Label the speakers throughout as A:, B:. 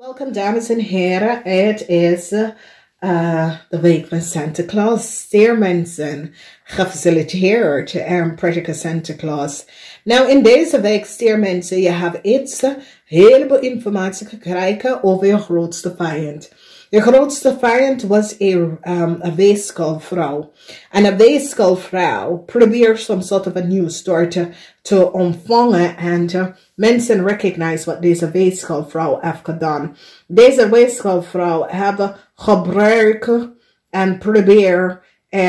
A: Welkom dames en heren, het is de week van Santa Claus. Stiermensen, gefaciliteerd en prettige Santa Claus. Nou, in deze week, stiermensen, je hebt iets, heleboel informatie gekregen over je grootste vijand. Je grootste vijand was een weeskalvrouw. En een weeskalvrouw probeert soms soort of een nieuw start te ontvangen. En mensen recognize wat deze weeskalvrouw heeft gedaan. Deze weeskalvrouw hebben gebruiken en probeer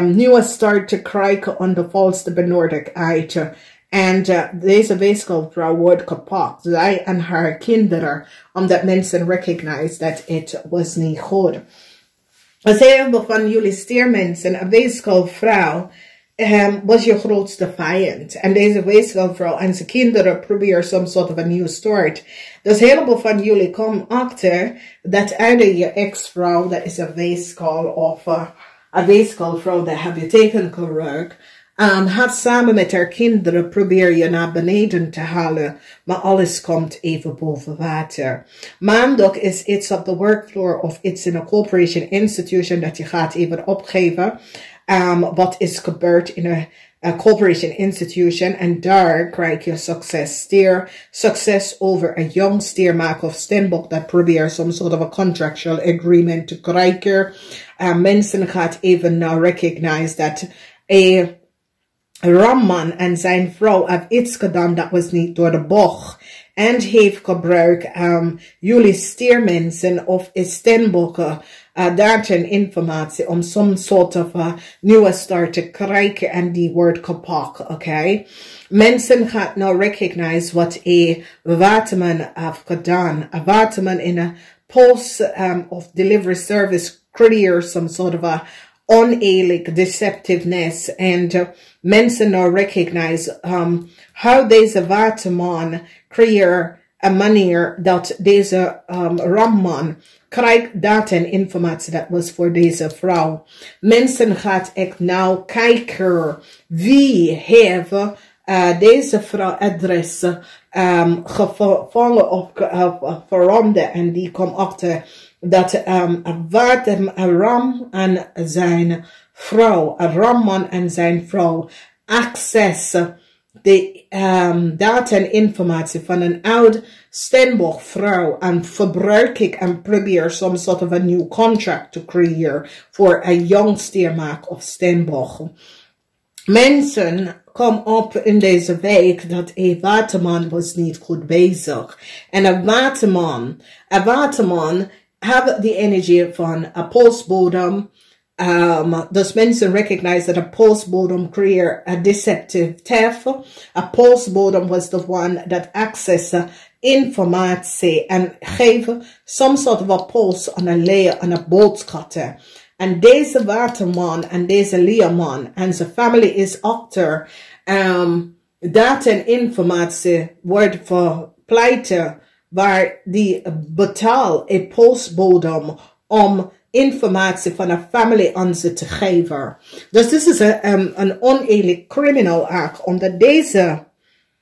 A: nieuwe start te krijgen onder valse benordelijkheid. En deze weeskalvrouw wordt gepakt, zij en haar kinderen, omdat mensen recognize dat het was niet goed. Als een van jullie stiermensen, een weeskalvrouw, was je grootste vijand. En deze weeskalvrouw en zijn kinderen proberen soms soort van een nieuwe start. Dus heel veel van jullie komen achter dat either je ex-vrouw, dat is een weeskal, of een weeskalvrouw, dat heb je tegengewerkt. Had samen met haar kinderen probeer je naar beneden te halen, maar alles komt even boven water. Maandag is iets op de workfloor of iets in een corporation institution dat je gaat even opgeven. Wat is gebeurd in een corporation institution en daar krijg je succes. Succes over een jong stiermaker of steenbok dat probeert some sort of a contractual agreement te krijgen. Mensen gaat even now recognize dat Ramman en zijn vrouw hebben iets gedaan dat was niet door de bocht. En heeft gebruikt jullie stiermensen of steenbokken data en informatie om some soort of nieuwe start te krijgen en die wordt gepakt, oké? Mensen gaan nou recognize wat een waterman heeft gedaan. Een waterman in een post of delivery service creëert some sort of a oneerlijk deceptiveness and mensen nou recognize how deze waterman creëert een manier dat deze ramman krijgt data en informatie dat was voor deze vrouw. Mensen gaat echt nou kijken wie heeft deze vrouw adres gevallen of veranderd en die komt achter dat Ram en zijn vrouw, Ramman en zijn vrouw, access de data en informatie van een oud steenbok vrouw en verbruik ik en probeer some sort of a new contract te creëren voor een jong stiermaker of steenbok. Mensen kom op in deze week dat een waterman was niet goed bezig. En een waterman hebben de energie van een postbodem. Dus mensen recognize dat een postbodem creëert een deceptive theft. Een postbodem was the one that access informatie en geven some sort of a post aan een leer aan een boodschap. En deze waterman en deze leerman en zijn familie is achter data en informatie wordt verpleiten waar die betaal een postbodem om informatie van een familie aan ze te geven. Dus dit is een oneerlijk criminal act, omdat deze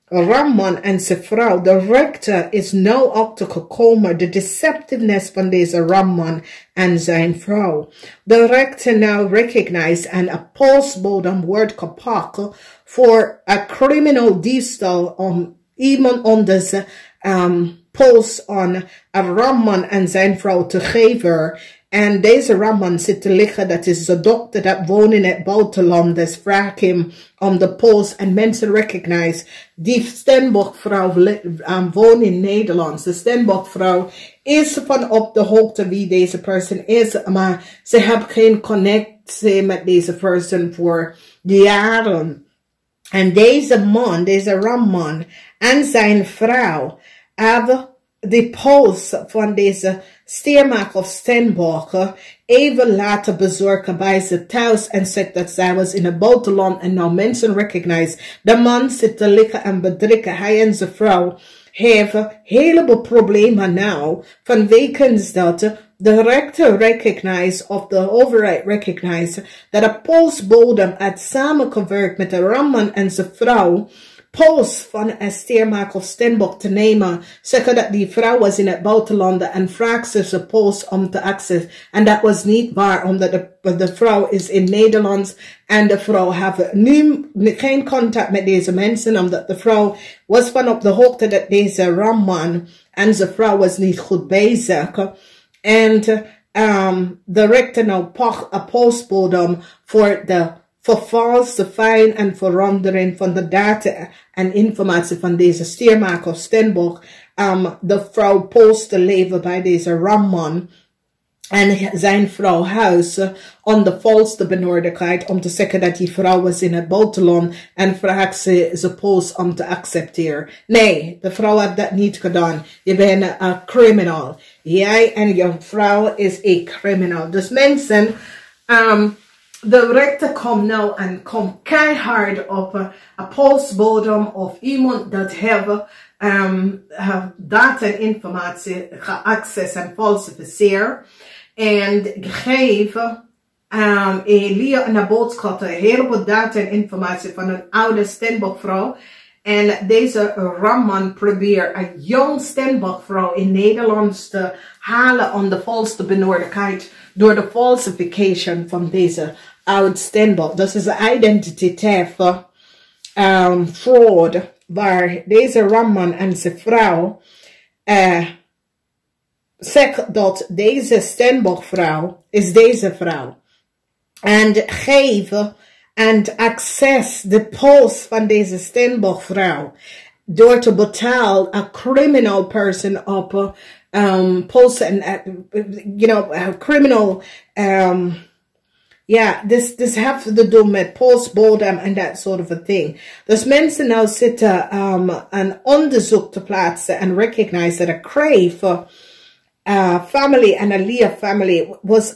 A: Ramman en zijn vrouw, de rechter is nou achtergekomen, de deceptiveness van deze Ramman en zijn vrouw. De rechter nou recognize en een postbodem wordt gepakt voor een criminal diefstal om iemand onder ze post aan een Ramman en zijn vrouw te geven. En deze Ramman zit te liggen, dat is de dokter dat woont in het buitenland. Dus vraag hem om de post en mensen recognize. Die steenbokvrouw woont in Nederland. De steenbokvrouw is van op de hoogte wie deze persoon is. Maar ze hebben geen connectie met deze persoon voor jaren. En deze man, deze Ramman en zijn vrouw hebben de post van deze stiermaker of steenbokken even laten bezorgen bij ze thuis en zegt dat zij was in het buitenland en nou mensen recognize. De man zit te liggen en bedrikken. Hij en zijn vrouw hebben heleboel problemen nou vanwege dat de rechter recognize of de overheid recognize dat een postbodem had samengewerkt met de Ramman en zijn vrouw post van STIER of Stenbock te nemen. Zeggen dat die vrouw was in het buitenland en vraagt ze post om te access. En dat was niet waar, omdat de vrouw is in Nederland en de vrouw heeft nu geen contact met deze mensen, omdat de vrouw was van op de hoogte dat deze ramman en zijn vrouw was niet goed bezig. En de rechter nou een postbodem voor de vervalsing en verandering van de data en informatie van deze stiermaker of Stenbock. De vrouw postte leven bij deze ramman en zijn vrouw huis onder valse benodigdheid om te zeggen dat die vrouw was in het buitenland en vraagt ze post om te accepteren. Nee, de vrouw heeft dat niet gedaan. Je bent een criminal. Jij en je vrouw is een criminal. Dus mensen, de rechter komt nou en komt keihard op een postbodem of iemand dat heeft data en informatie geaccess en falsificeerd. En geven een boodschap, een heleboel data en informatie van een oude Stenbock-vrouw. En deze ramman probeert een jong Stenbock-vrouw in Nederland te halen om de valse benodigdheid door de falsification van deze oude Stenbock. Dat is een identity theft, fraud, waar deze ramman en zijn vrouw zegt dat deze Stenbock-vrouw is deze vrouw. En geven en access de post van deze Stenbock-vrouw door te betalen een criminal person op post en criminal this have to do met postbodem en dat soort of a thing. Dus mensen nou zitten een onderzoek te plaatsen en recognize dat een crave family en een Leah family was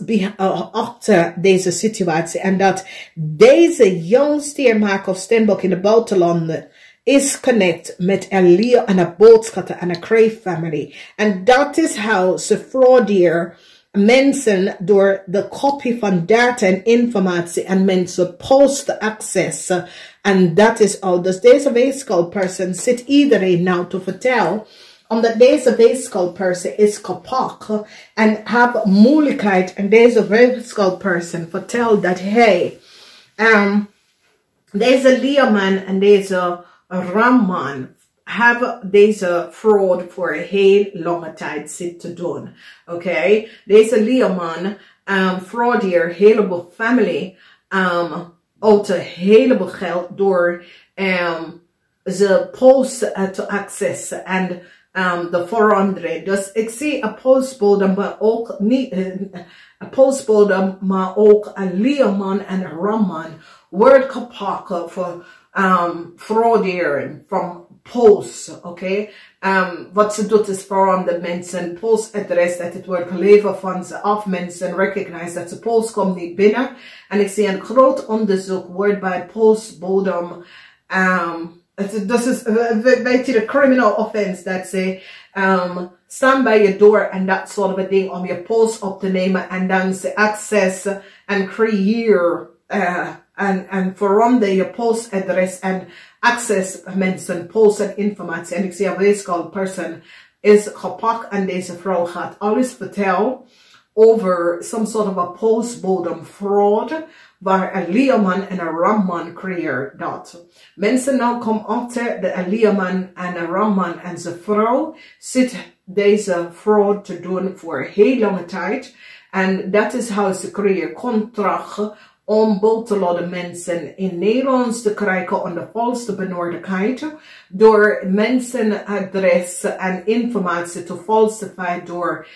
A: achter deze situatie. En dat deze jong stiermaker of Stenbock in de buitenlanden is connect met een Leah en een boodschatter en een crave family. En dat is hoe ze fraudeer mensen door de kopie van data en informatie en mensen post accessen. En dat is al. Dus deze weeskaalperson zit iedereen nou te vertellen. Omdat deze weeskaalperson is kapot en heeft moeilijkheid. En deze weeskaalperson vertelt dat hey, deze leerman en deze ramman hebben deze fraud voor een heel lange tijd zitten doen. Oké, deze leerman fraudeert een heleboel familie uit een heleboel geld door ze posten te accessen en de veranderen. Dus ik zie een postbodem, maar ook niet een postbodem, maar ook een leerman en een ramman wordt gepakt voor frauderen van posts, oké? Wat ze doet is veranderen mensen postadres, dat het wordt geleverd van ze af. Mensen recognize dat ze post komt niet binnen. En ik zie een groot onderzoek wordt bij postbodem. Dat is, weet je, de criminal offense dat ze staan bij je door en dat soort of ding om je post op te nemen en dan ze access en creëer en verander je postadres en access mensen post en informatie. En ik zie een weeskaalperson is gepakt en deze vrouw gaat alles vertellen over some sort of a postbodem fraud waar een leerman en een ramman creëert dat. Mensen nou komen achter de leerman en een ramman en zijn vrouw zit deze fraud te doen voor een heel lange tijd. En dat is hoe ze creëren contract om buitenlandse mensen in Nederland te krijgen onder valse benodigdheid door mensenadres en informatie te falsifieren door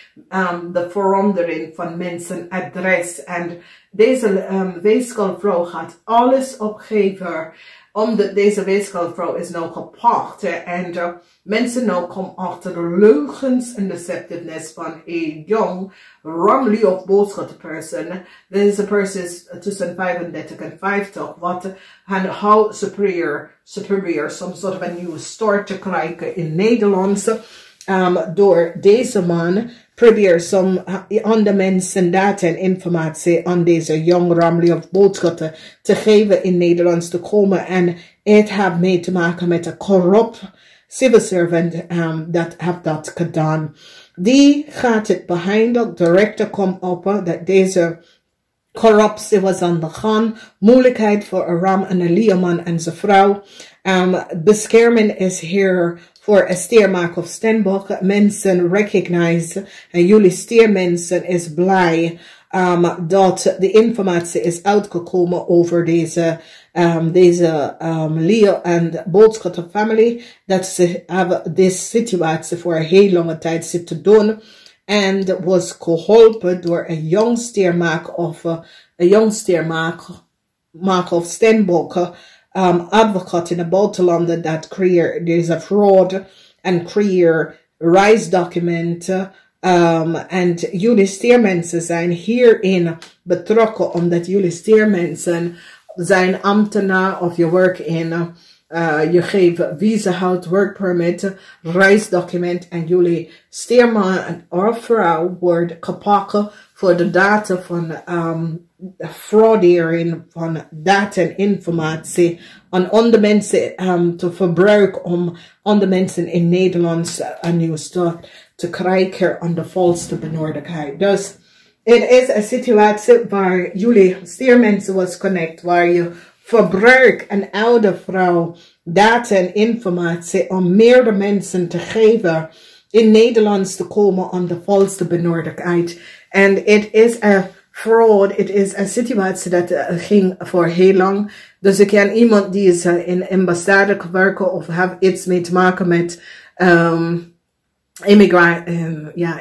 A: de verandering van mensenadres. En deze weeskaalvrouw gaat alles opgeven omdat deze weeskaalvrouw is nou gepakt en mensen nou komen achter de leugens en deceptiveness van een jong ramly of boodschapperson. Deze person is tussen 35 en 50 wat en how superior some sort of a nieuwe start te krijgen in Nederland. door deze man probeert some andere mensen data en informatie aan deze young ramli of boodschappen te geven in Nederlands te komen. En het heeft mee te maken met een corrupt civil servant dat heeft dat gedaan. Die gaat het behinden. De rechter komt op dat deze corruptie was aan de gang. Moeilijkheid voor een ram en een leerman en zijn vrouw. Bescherming is hier voor een stiermaak of steenbok. Mensen recognize en jullie stiermensen is blij dat de informatie is uitgekomen over deze Leo en Boodschappen family. Dat ze hebben deze situatie voor een heel lange tijd zitten doen. En was geholpen door een jong stiermaak of steenbok advocaat in de buitenlanden dat creëert deze fraud en creëert reisdocumenten. En jullie stiermensen zijn hierin betrokken omdat jullie stiermensen zijn ambtenaar of je werkt in, je geeft visa, hout, work permit, reisdocument en jullie stierman of vrouw wordt gepakt voor de data van frauderen van data en informatie aan andere mensen te verbruiken om andere mensen in Nederland nieuws te krijgen aan de volste benodigdheid. Dus het is een situatie waar jullie stiermensen was connect, waar je verbruikt een oude vrouw data en informatie om meerdere mensen te geven in Nederlands te komen aan de volste benodigdheid. En het is een fraud, het is een situatie dat ging voor heel lang. Dus ik ken iemand die is in ambassade werken of heeft iets mee te maken met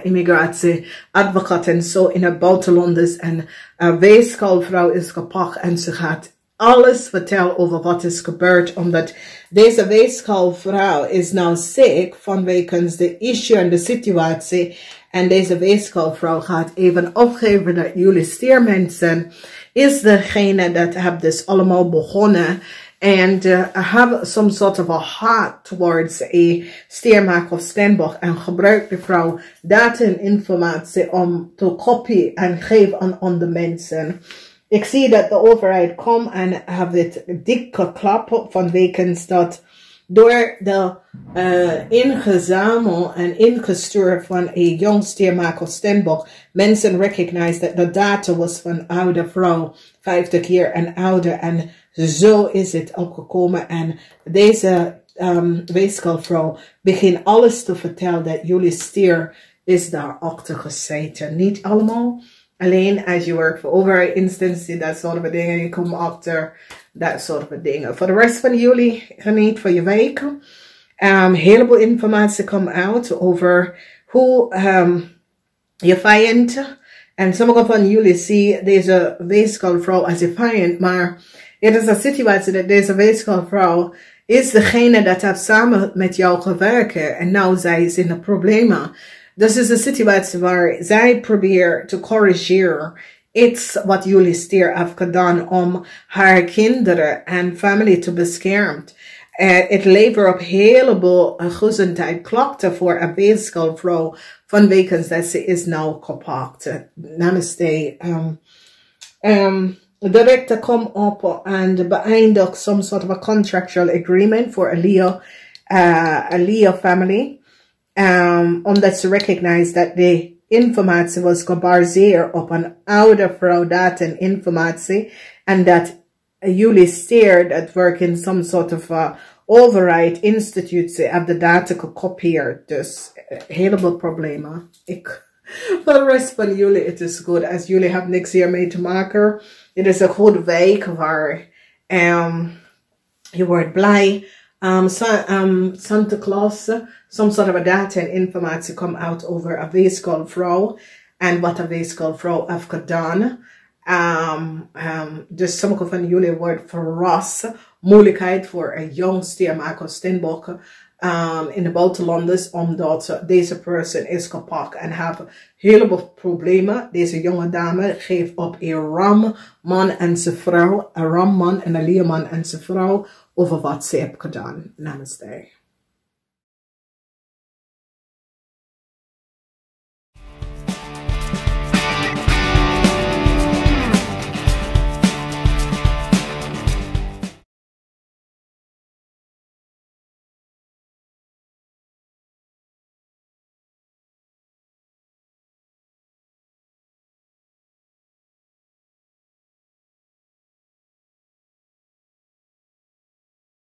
A: immigratie, advocaat en zo in het buitenland is. En een weeskalvrouw is gepakt en ze gaat alles vertellen over wat is gebeurd. Omdat deze weeskalvrouw is nou ziek vanwege de issue en de situatie. En deze weeskalvrouw gaat even opgeven dat jullie stiermensen is degene dat hebben dus allemaal begonnen. And have some sort of a heart towards a stiermaak of steenbok en gebruik de vrouw data en informatie om te kopie en geven aan andere mensen. Ik zie dat de overheid komt en heeft het dik geklapt vanwege dat door de ingezameld en ingestuurd van een jong stiermaak of steenbok mensen recognize dat de data was van oude vrouw 50 jaar en ouder en zo is het opgekomen en deze weeskalvrouw begint alles te vertellen dat jullie stier is daar achter gezeten. Niet allemaal, alleen als je werkt voor overheidsinstantie, dat soort van dingen, je komt achter dat soort van dingen. Voor de rest van jullie, geniet van je week. Heleboel informatie komt uit over hoe je vijand, en sommige van jullie zien deze weeskalvrouw als je vijand, maar het is een situatie dat deze weeskalvrouw is degene dat heeft samen met jou gewerkt en nou zij is in de problemen. Dus het is een situatie waar zij probeert te corrigeren iets wat jullie stier heeft gedaan om haar kinderen en familie te beschermen. Het levert op heleboel gezondheid klachten voor een weeskalvrouw vanwege dat ze is nou gepakt. Namaste. De rechter komt op en beëindigt some sort of a contractual agreement voor a Leo family. Omdat ze recognize dat de informatie was gebaseerd op een oude vrouw data en informatie. En dat jullie stier dat werk in some sort of overheid institutie hebben de data gekopieerd. Dus heleboel problemen. Voor de rest van jullie, het is goed. Als jullie hebben niks hiermee te maken. Het is een goede week waar je wordt blij. Santa Claus, some sort of data en informatie komt uit over een weeskalvrouw en wat een weeskalvrouw heeft gedaan. Dus sommige van jullie worden verrast. Moeilijkheid voor een jong stiermaak of steenbok in de buitenlanders, omdat deze persoon is gepakt en heeft heleboel problemen. Deze jonge dame geeft op een ramman en zijn vrouw, een ramman en een leerman en zijn vrouw, over wat ze heeft gedaan. Namaste.